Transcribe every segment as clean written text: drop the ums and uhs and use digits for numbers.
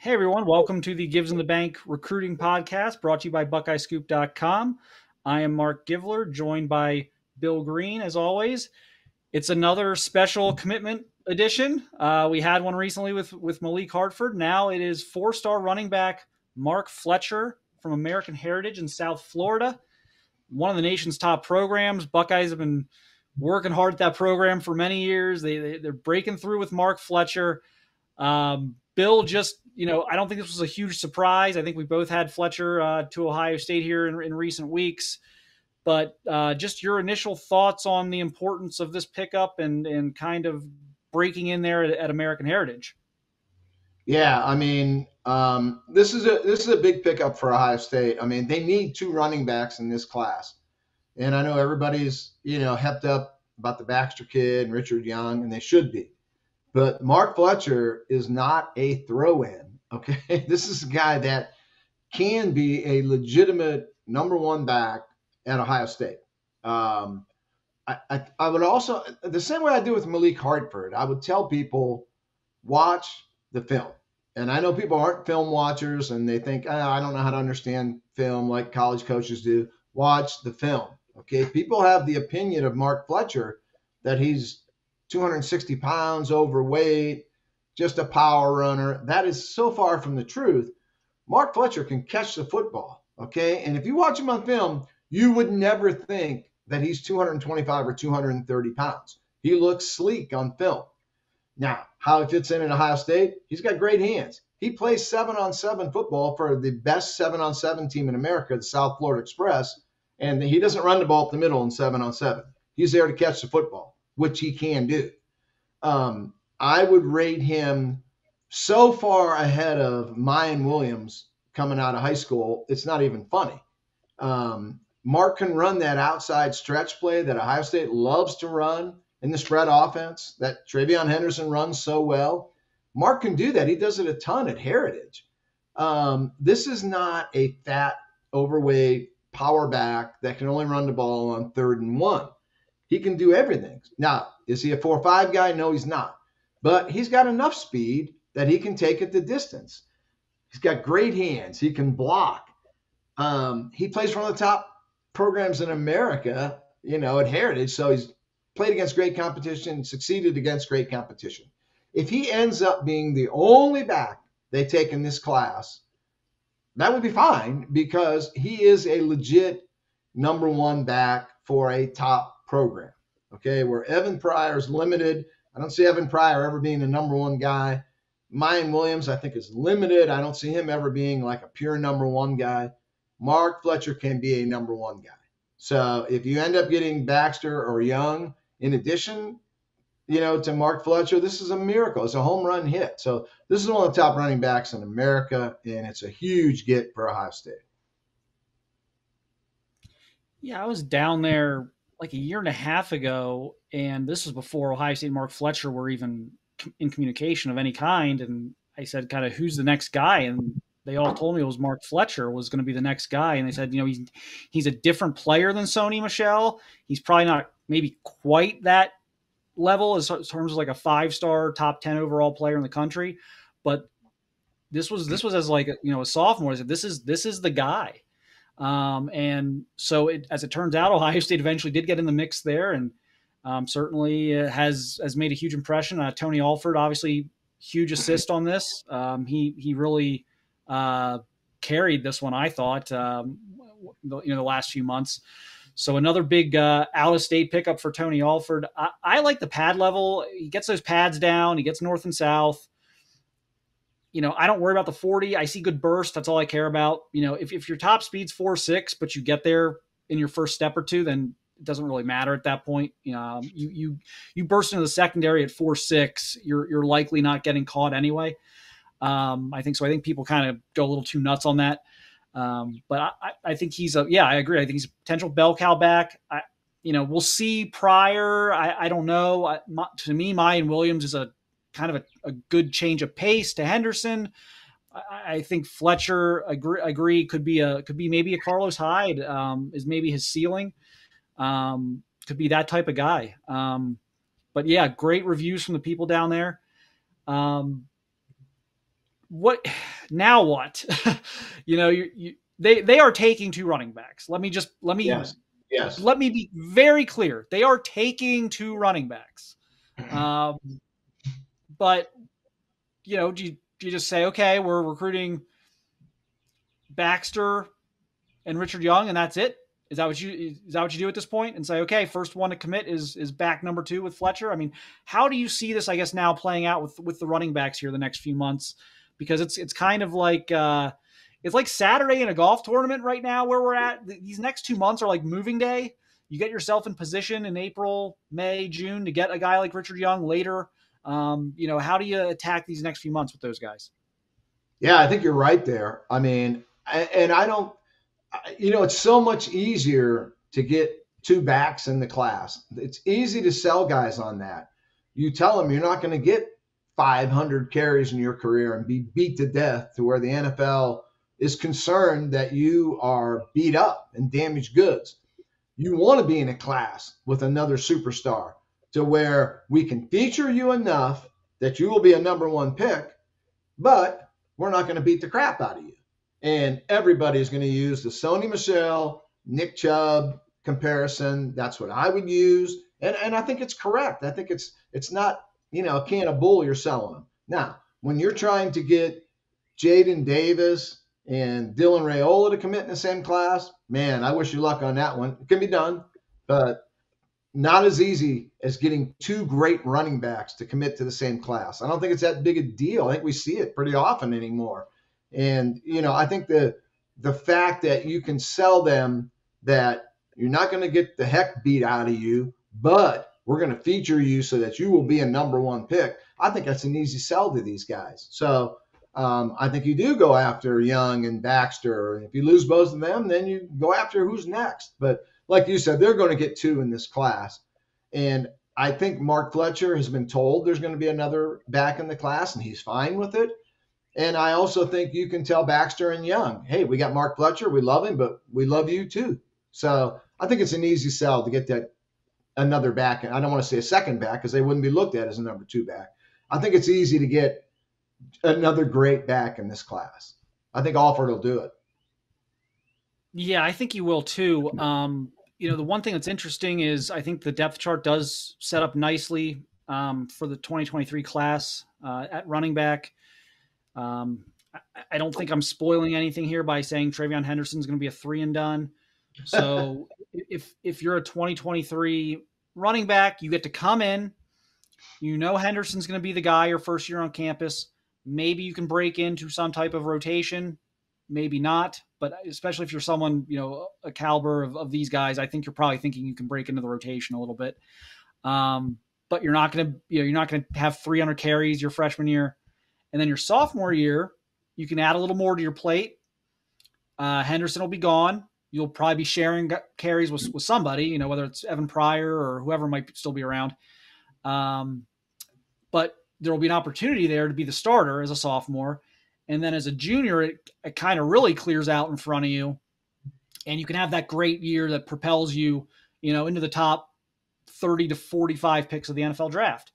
Hey everyone, welcome to the Gives in the Bank recruiting podcast brought to you by BuckeyeScoop.com. I am Mark Givler, joined by Bill Greene, as always. It's another special commitment edition. We had one recently with Malik Hartford. Now it is four-star running back Mark Fletcher from American Heritage in South Florida, one of the nation's top programs. Buckeyes have been working hard at that program for many years. They're breaking through with Mark Fletcher. Bill, I don't think this was a huge surprise. I think we both had Fletcher to Ohio State here in recent weeks. But just your initial thoughts on the importance of this pickup and kind of breaking in there at American Heritage. Yeah, this is a big pickup for Ohio State. I mean, they need two running backs in this class, and I know everybody's hepped up about the Baxter kid and Richard Young, and they should be. But Mark Fletcher is not a throw-in. Okay, this is a guy that can be a legitimate number one back at Ohio State. I would also, the same way I do with Malik Hartford, I would tell people watch the film. And I know people aren't film watchers and they think, I don't know how to understand film like college coaches do. Watch the film. Okay. People have the opinion of Mark Fletcher that he's 260 pounds overweight, just a power runner. That is so far from the truth. Mark Fletcher can catch the football. Okay. And if you watch him on film, you would never think that he's 225 or 230 pounds. He looks sleek on film. Now, how he fits in at Ohio State, he's got great hands. He plays 7-on-7 football for the best 7-on-7 team in America, the South Florida Express, and he doesn't run the ball up the middle in 7-on-7. He's there to catch the football, which he can do. I would rate him so far ahead of Mayan Williams coming out of high school, it's not even funny. Mark can run that outside stretch play that Ohio State loves to run in the spread offense that Travion Henderson runs so well. Mark can do that. He does it a ton at Heritage. This is not a fat, overweight power back that can only run the ball on 3rd and 1. He can do everything. Now, is he a 4-5 guy? No, he's not. But he's got enough speed that he can take it the distance. He's got great hands. He can block. He plays for one of the top programs in America, at Heritage. So he's played against great competition, succeeded against great competition. If he ends up being the only back they take in this class, that would be fine because he is a legit number one back for a top program. Okay, where Evan Pryor is limited. I don't see Evan Pryor ever being a number one guy. Mayan Williams, I think, is limited. I don't see him ever being like a pure number one guy. Mark Fletcher can be a number one guy. So if you end up getting Baxter or Young, in addition, to Mark Fletcher, this is a miracle. It's a home run hit. So this is one of the top running backs in America, and it's a huge get for Ohio State. Yeah, I was down there like a year and a half ago, and this was before Ohio State and Mark Fletcher were even in communication of any kind. And I said, kind of, who's the next guy? And they all told me it was Mark Fletcher was going to be the next guy. And they said, he's a different player than Sony Michel. He's probably not maybe quite that level as terms of like a 5-star top 10 overall player in the country. But this was as like, a sophomore. I said, this is the guy. And so as it turns out, Ohio State eventually did get in the mix there and certainly has made a huge impression. Tony Alford, obviously huge assist on this. He really carried this one, I thought, the last few months. So another big out-of-state pickup for Tony Alford. I like the pad level. He gets those pads down. He gets north and south. I don't worry about the 40. I see good burst. That's all I care about. If your top speed's 4.6, but you get there in your first step or two, then it doesn't really matter at that point. You burst into the secondary at 4.6, you're likely not getting caught anyway. I think so. I think people kind of go a little too nuts on that. But I think I agree. I think he's a potential bell cow back. We'll see Pryor. I don't know. To me, Mayan Williams is a kind of a good change of pace to Henderson. I think Fletcher agree could be maybe a Carlos Hyde is maybe his ceiling. Could be that type of guy. But yeah, great reviews from the people down there. what now? What they are taking two running backs. Yes. Yes. Let me be very clear. They are taking two running backs. Um, but do you just say, okay, we're recruiting Baxter and Richard Young, and that's it? Is that what you do at this point? And say, okay, first one to commit is back number 2 with Fletcher. I mean, how do you see this? I guess now playing out with the running backs here the next few months, because it's kind of like it's like Saturday in a golf tournament right now where we're at. These next 2 months are like moving day. You get yourself in position in April, May, June to get a guy like Richard Young later. How do you attack these next few months with those guys? Yeah, I think you're right there. I mean, and I don't, it's so much easier to get two backs in the class. It's easy to sell guys on that. You tell them you're not going to get 500 carries in your career and be beat to death to where the NFL is concerned that you are beat up and damaged goods. You want to be in a class with another superstar to where we can feature you enough that you will be a number 1 pick, but we're not going to beat the crap out of you. And everybody's going to use the Sony Michel, Nick Chubb comparison. That's what I would use. And I think it's correct. I think it's not, a can of bull you're selling them. Now, when you're trying to get Jaden Davis and Dylan Raiola to commit in the same class, man, I wish you luck on that one. It can be done, but not as easy as getting 2 great running backs to commit to the same class. I don't think it's that big a deal. I think we see it pretty often anymore. And, I think the fact that you can sell them that you're not going to get the heck beat out of you, but we're going to feature you so that you will be a number 1 pick, I think that's an easy sell to these guys. So I think you do go after Young and Baxter. And if you lose both of them, then you go after who's next. But like you said, they're going to get 2 in this class. And I think Mark Fletcher has been told there's going to be another back in the class, and he's fine with it. And I also think you can tell Baxter and Young, hey, we got Mark Fletcher. We love him, but we love you too. So I think it's an easy sell to get that another back. I don't want to say a second back because they wouldn't be looked at as a number 2 back. I think it's easy to get another great back in this class. I think Alford will do it. Yeah, I think you will too. The one thing that's interesting is I think the depth chart does set up nicely for the 2023 class at running back. I don't think I'm spoiling anything here by saying TreVeyon Henderson is going to be a 3 and done. So if you're a 2023 running back, you get to come in. Henderson's going to be the guy your first year on campus. Maybe you can break into some type of rotation, maybe not. But especially if you're someone, a caliber of these guys, I think you're probably thinking you can break into the rotation a little bit. But you're not going to have 300 carries your freshman year. And then your sophomore year, you can add a little more to your plate. Henderson will be gone. You'll probably be sharing carries with somebody, whether it's Evan Pryor or whoever might still be around. But there will be an opportunity there to be the starter as a sophomore. And then as a junior, it kind of really clears out in front of you. And you can have that great year that propels you, into the top 30 to 45 picks of the NFL draft.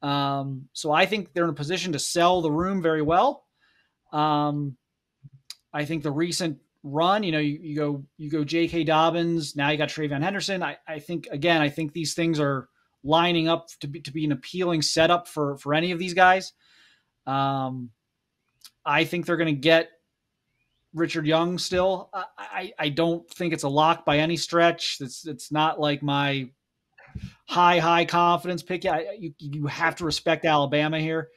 So I think they're in a position to sell the room very well. I think the recent run, you go J.K. Dobbins. Now you got TreVeyon Henderson. I think these things are lining up to be an appealing setup for any of these guys. I think they're going to get Richard Young still. I don't think it's a lock by any stretch. It's not like my high confidence pick. You have to respect Alabama here,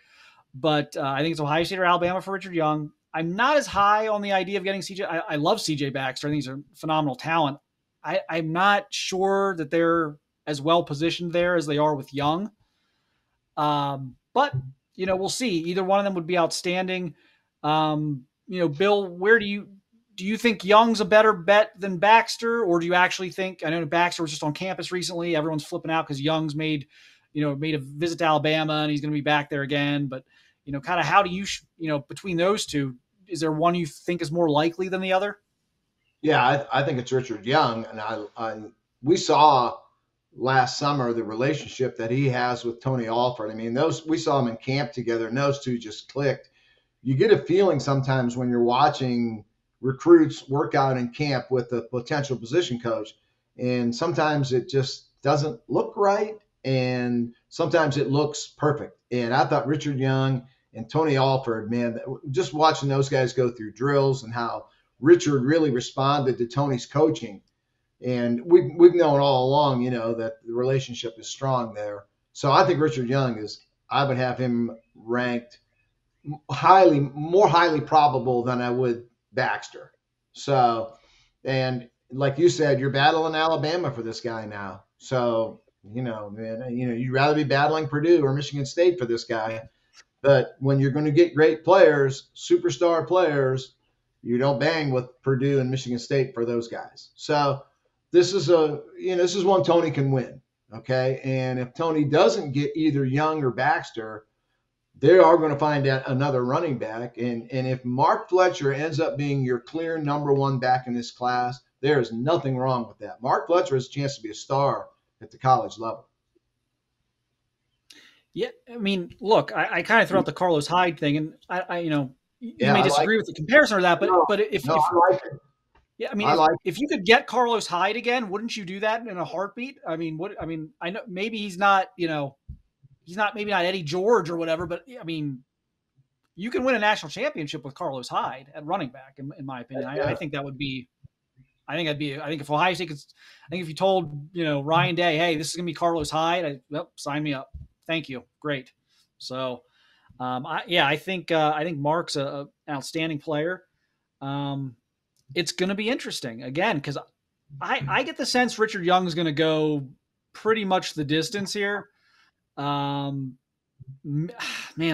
but I think it's Ohio State or Alabama for Richard Young. I'm not as high on the idea of getting CJ. I love CJ Baxter. I think he's a phenomenal talent. I'm not sure that they're as well positioned there as they are with Young. But we'll see. Either one of them would be outstanding. Bill, where do you think Young's a better bet than Baxter, or do you actually think? I know Baxter was just on campus recently. Everyone's flipping out because Young's made a visit to Alabama and he's going to be back there again. But kind of how do you between those two, is there one you think is more likely than the other? Yeah, I think it's Richard Young, and we saw last summer the relationship that he has with Tony Alford. I mean, we saw them in camp together, and those two just clicked. you get a feeling sometimes when you're watching recruits work out in camp with a potential position coach, and sometimes it just doesn't look right, and sometimes it looks perfect. And I thought Richard Young and Tony Alford, man, just watching those guys go through drills and how Richard really responded to Tony's coaching. And we've known all along, that the relationship is strong there. So I think Richard Young I would have him ranked more highly probable than I would Baxter. So, and like you said, you're battling Alabama for this guy now. So, man, you'd rather be battling Purdue or Michigan State for this guy. But when you're going to get great players, superstar players, you don't bang with Purdue and Michigan State for those guys. So this is one Tony can win. Okay. And if Tony doesn't get either Young or Baxter, they are going to find another running back. And if Mark Fletcher ends up being your clear number one back in this class, there is nothing wrong with that. Mark Fletcher has a chance to be a star at the college level. Yeah, I mean, look, I kind of threw out the Carlos Hyde thing, and you may disagree with the comparison or that, but if I like it. Yeah, I mean, if you could get Carlos Hyde again, wouldn't you do that in a heartbeat? I mean, I know maybe he's not, maybe not Eddie George or whatever, but I mean, you can win a national championship with Carlos Hyde at running back, in my opinion. I think that would be, I think if Ohio State I think if you told, Ryan Day, hey, this is going to be Carlos Hyde, sign me up. Thank you. Great. So, I think Mark's an outstanding player. It's going to be interesting again, because I get the sense Richard Young is going to go pretty much the distance here. Man,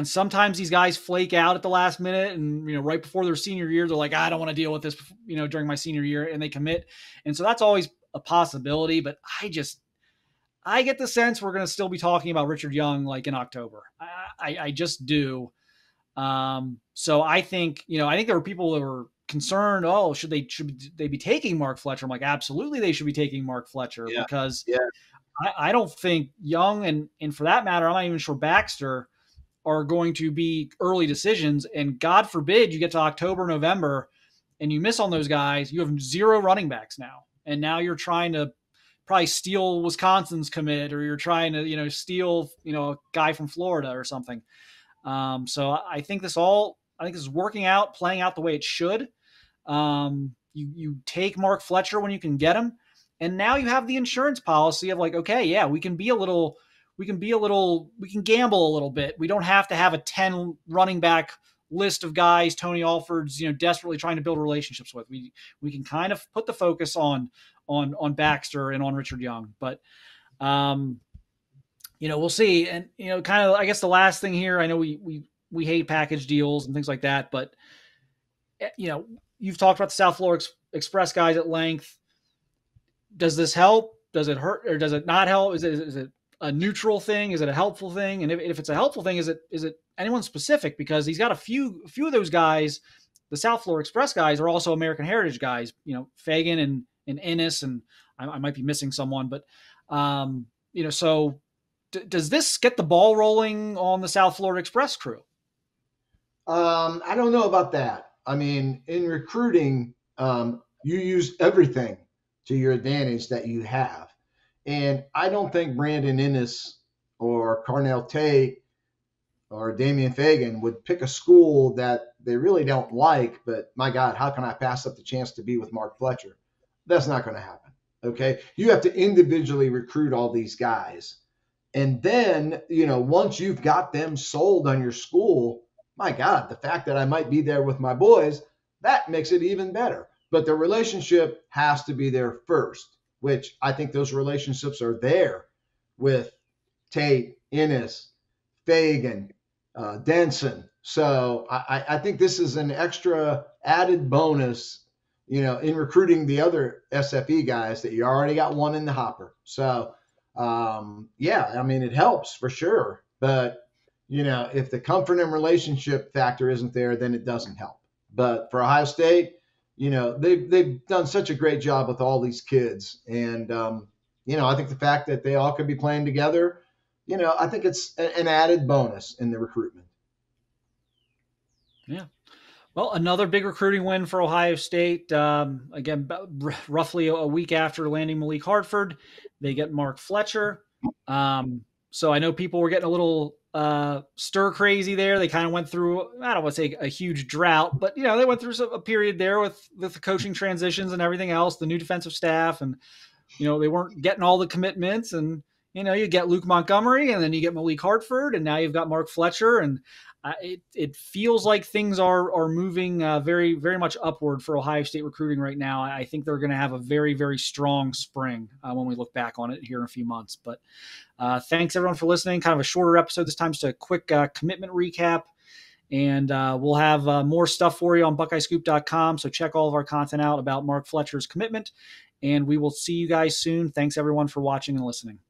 sometimes these guys flake out at the last minute, and right before their senior year, they're like, I don't want to deal with this, during my senior year, and they commit, and so that's always a possibility. But I get the sense we're going to still be talking about Richard Young like in October. I just do. So I think there were people that were concerned. Oh, should they be taking Mark Fletcher? I'm like, absolutely, they should be taking Mark Fletcher because I don't think Young and for that matter, I'm not even sure Baxter are going to be early decisions. And God forbid you get to October, November, and you miss on those guys. You have 0 running backs now, and now you're trying to probably steal Wisconsin's commit, or you're trying to steal a guy from Florida or something. So I think this is working out, playing out the way it should. You take Mark Fletcher when you can get him, and now you have the insurance policy of like, okay, yeah, we can gamble a little bit. We don't have to have a 10 running back list of guys Tony Alford's desperately trying to build relationships with. We can kind of put the focus on Baxter and on Richard Young, but we'll see. And kind of, I guess the last thing here, I know we hate package deals and things like that, but you've talked about the South Florida Express guys at length. Does this help? Does it hurt, or does it not help? Is it a neutral thing? Is it a helpful thing? And if it's a helpful thing, is it anyone specific? Because he's got a few of those guys. The South Florida Express guys are also American Heritage guys. Fagan and Ennis, and I might be missing someone, but so does this get the ball rolling on the South Florida Express crew? I don't know about that. I mean, in recruiting, you use everything to your advantage that you have. And I don't think Brandon Ennis or Carnell Tate or Damian Fagan would pick a school that they really don't like, but my God, how can I pass up the chance to be with Mark Fletcher? That's not going to happen. Okay. You have to individually recruit all these guys. And then, once you've got them sold on your school, my God, the fact that I might be there with my boys, that makes it even better. But the relationship has to be there first, which I think those relationships are there with Tate, Ennis, Fagan, Denson. So I think this is an extra added bonus, in recruiting the other SFE guys that you already got one in the hopper. So, I mean, it helps for sure. But, if the comfort and relationship factor isn't there, then it doesn't help. But for Ohio State, they've done such a great job with all these kids. And, I think the fact that they all could be playing together, I think it's an added bonus in the recruitment. Yeah. Well, another big recruiting win for Ohio State. Again, roughly a week after landing Malik Hartford, they get Mark Fletcher. So I know people were getting a little stir crazy there. They kind of went through, I don't want to say a huge drought, but they went through a period there with the coaching transitions and everything else, the new defensive staff, and they weren't getting all the commitments. And you get Luke Montgomery, and then you get Malik Hartford, and now you've got Mark Fletcher, and it feels like things are moving very, very much upward for Ohio State recruiting right now. I think they're going to have a very, very strong spring when we look back on it here in a few months. But thanks everyone for listening. Kind of a shorter episode this time, just a quick commitment recap. And we'll have more stuff for you on BuckeyeScoop.com. So check all of our content out about Mark Fletcher's commitment. And we will see you guys soon. Thanks everyone for watching and listening.